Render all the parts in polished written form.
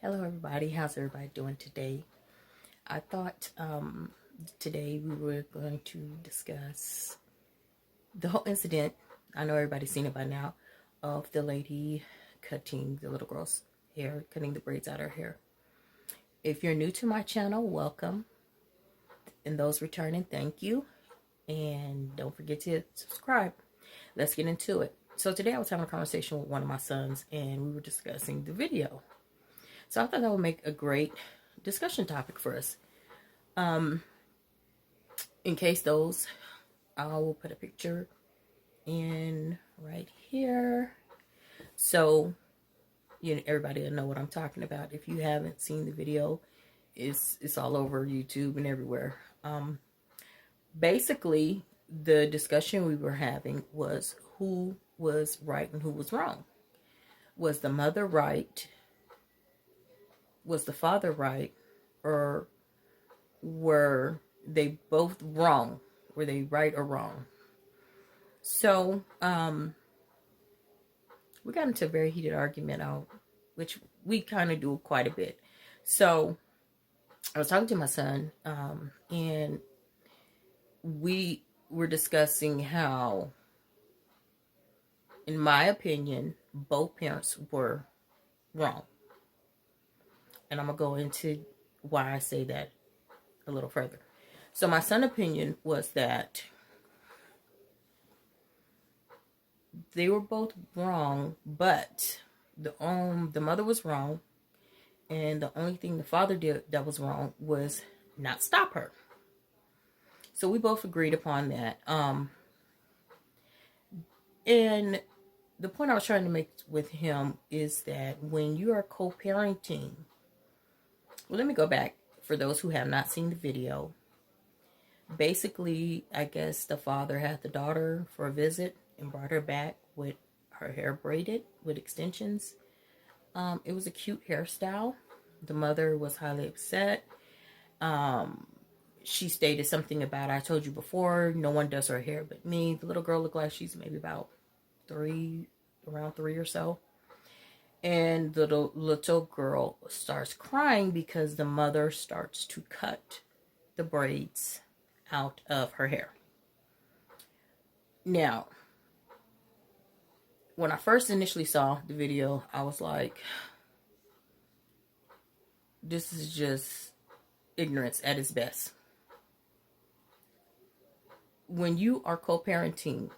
Hello everybody, how's everybody doing today? I thought today we were going to discuss the whole incident. I know everybody's seen it by now, of the lady cutting the little girl's hair, cutting the braids out of her hair. If you're new to my channel, welcome. And those returning, thank you. And don't forget to subscribe. Let's get into it. So today I was having a conversation with one of my sons and we were discussing the video. So I thought that would make a great discussion topic for us. In case those, I will put a picture in right here. So everybody will know what I'm talking about. If you haven't seen the video, it's all over YouTube and everywhere. Basically, the discussion we were having was who was right and who was wrong. Was the mother right? Was the father right? Or were they both wrong? Were they right or wrong? So, we got into a very heated argument out, which we kind of do quite a bit. So, I was talking to my son, and we were discussing how, in my opinion, both parents were wrong. And I'm going to go into why I say that a little further. So my son's opinion was that they were both wrong, but the mother was wrong, and the only thing the father did that was wrong was not stop her. So we both agreed upon that. And the point I was trying to make with him is that when you are co-parenting, well, let me go back for those who have not seen the video. Basically, I guess the father had the daughter for a visit and brought her back with her hair braided with extensions. It was a cute hairstyle. The mother was highly upset. She stated something about, I told you before, no one does her hair but me. The little girl looked like she's maybe about around three or so. And the little girl starts crying because the mother starts to cut the braids out of her hair. Now, when I first initially saw the video, I was like, this is just ignorance at its best. When you are co-parenting,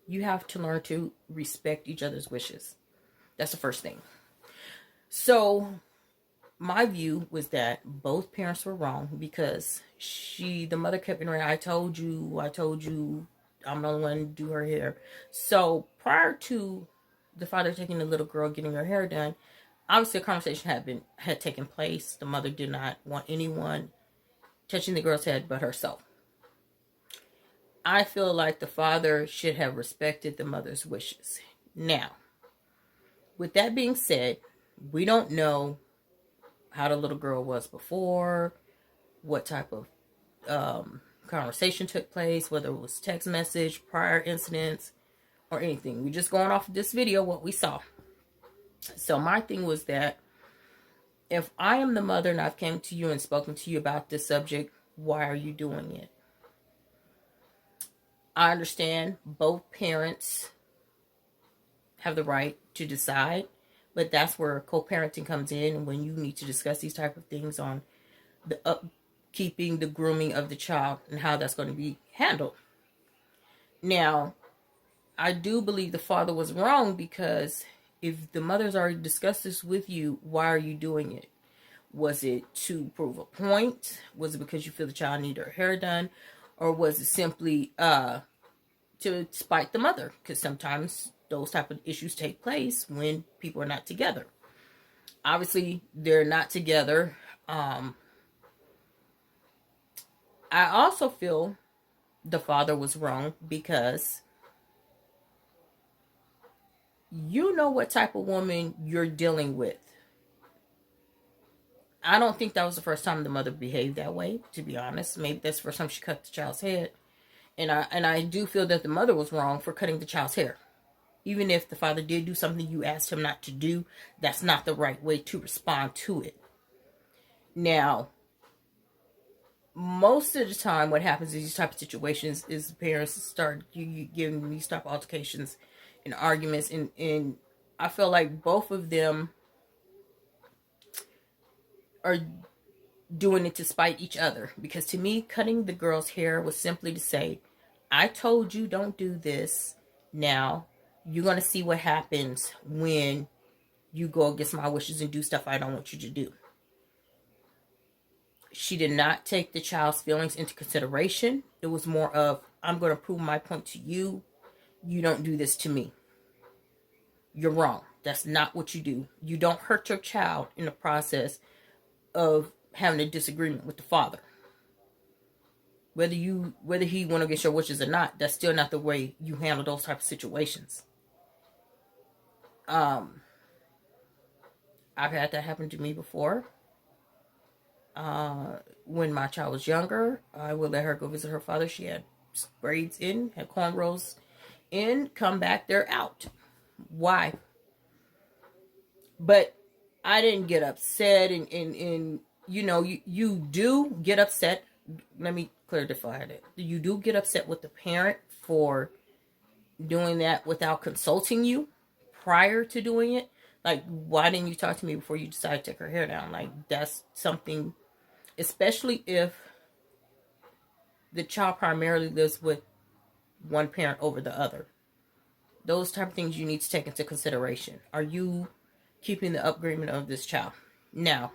you have to learn to respect each other's wishes. That's the first thing. So my view was that both parents were wrong because the mother kept saying, I told you, I'm the only one to do her hair. So prior to the father taking the little girl getting her hair done, obviously a conversation had taken place. The mother did not want anyone touching the girl's head but herself. I feel like the father should have respected the mother's wishes. Now, with that being said, we don't know how the little girl was before, what type of conversation took place, whether it was text message, prior incidents, or anything. We're just going off of this video, what we saw. So my thing was that if I am the mother and I've came to you and spoken to you about this subject, why are you doing it? I understand both parents have the right to decide, but that's where co-parenting comes in, and when you need to discuss these type of things on the upkeeping, the grooming of the child, and how that's going to be handled. Now, I do believe the father was wrong because if the mother's already discussed this with you, why are you doing it? Was it to prove a point? Was it because you feel the child needed her hair done? Or was it simply to spite the mother? Because sometimes those type of issues take place when people are not together. Obviously, they're not together. I also feel the father was wrong because you know what type of woman you're dealing with. I don't think that was the first time the mother behaved that way, to be honest. Maybe that's the first time she cut the child's head. And I do feel that the mother was wrong for cutting the child's hair. Even if the father did do something you asked him not to do, that's not the right way to respond to it. Now, most of the time what happens in these type of situations is the parents start giving these type of altercations and arguments, and I feel like both of them are doing it to spite each other. Because to me, cutting the girl's hair was simply to say, I told you don't do this. Now you're going to see what happens when you go against my wishes and do stuff I don't want you to do. She did not take the child's feelings into consideration. It was more of, I'm going to prove my point to you. You don't do this to me. You're wrong. That's not what you do. You don't hurt your child in the process of having a disagreement with the father. Whether he went against your wishes or not, that's still not the way you handle those type of situations. I've had that happen to me before. When my child was younger, I would let her go visit her father. She had braids in, had cornrows in, come back, they're out. Why? But I didn't get upset, and you know, you do get upset. Let me clarify that. You do get upset with the parent for doing that without consulting you prior to doing it. Like, why didn't you talk to me before you decided to take her hair down? Like, that's something, especially if the child primarily lives with one parent over the other. Those type of things you need to take into consideration. Are you keeping the upbringing of this child? Now,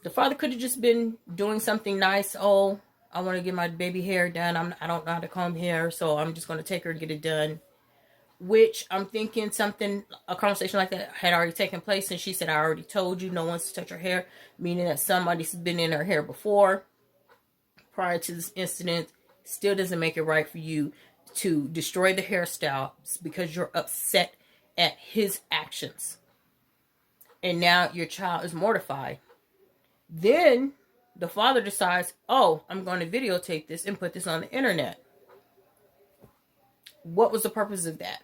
the father could have just been doing something nice. Oh, I want to get my baby hair done. I don't know how to comb hair, so I'm just going to take her and get it done. Which I'm thinking a conversation like that had already taken place, and she said, I already told you no one's to touch her hair, meaning that somebody's been in her hair before, prior to this incident. Still doesn't make it right for you to destroy the hairstyle because you're upset at his actions. And now your child is mortified. Then the father decides, oh, I'm going to videotape this and put this on the internet. What was the purpose of that?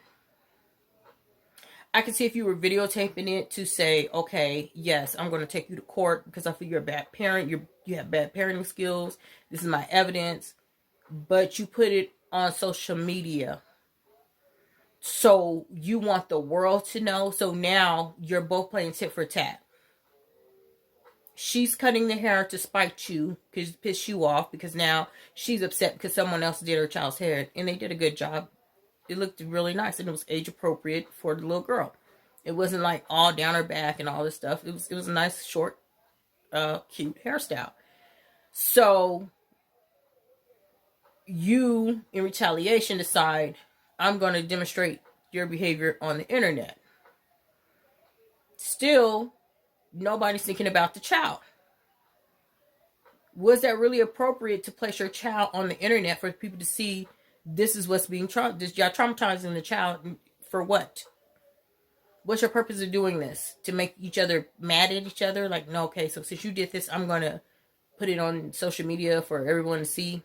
I could see if you were videotaping it to say, okay, yes, I'm going to take you to court because I feel you're a bad parent. You have bad parenting skills. This is my evidence. But you put it on social media. So you want the world to know. So now you're both playing tit for tat. She's cutting the hair to spite you, because piss you off, because now she's upset because someone else did her child's hair, and they did a good job. It looked really nice, and it was age appropriate for the little girl. It wasn't like all down her back and all this stuff. It was a nice, short, cute hairstyle. So you, in retaliation, decide, I'm going to demonstrate your behavior on the internet. Still, nobody's thinking about the child. Was that really appropriate to place your child on the internet for people to see? This is what's being traumatized. Y'all traumatizing the child for what? What's your purpose of doing this? To make each other mad at each other? Like, no, okay, so since you did this, I'm going to put it on social media for everyone to see.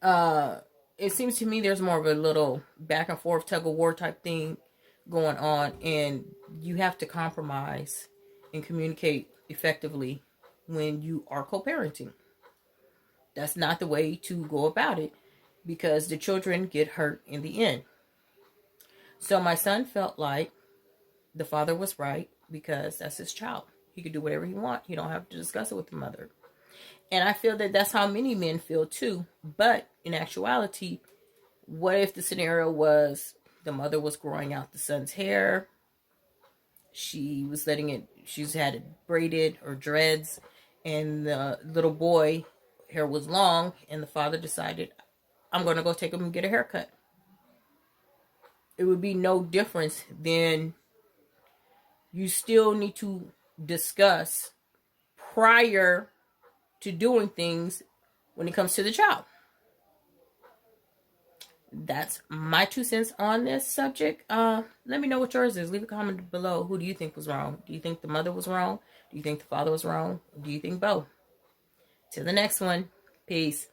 It seems to me there's more of a little back and forth tug of war type thing going on, and you have to compromise and communicate effectively when you are co-parenting. That's not the way to go about it, because the children get hurt in the end. So my son felt like the father was right, because that's his child. He could do whatever he wants. He don't have to discuss it with the mother. And I feel that that's how many men feel too. But in actuality, what if the scenario was the mother was growing out the son's hair? She's had it braided or dreads, and the little boy hair was long, and the father decided, I'm going to go take him and get a haircut. It would be no difference. Then you still need to discuss prior to doing things when it comes to the child. That's my 2 cents on this subject. Let me know what yours is. Leave a comment below. Who do you think was wrong? Do you think the mother was wrong? Do you think the father was wrong? Do you think both? Till the next one. Peace.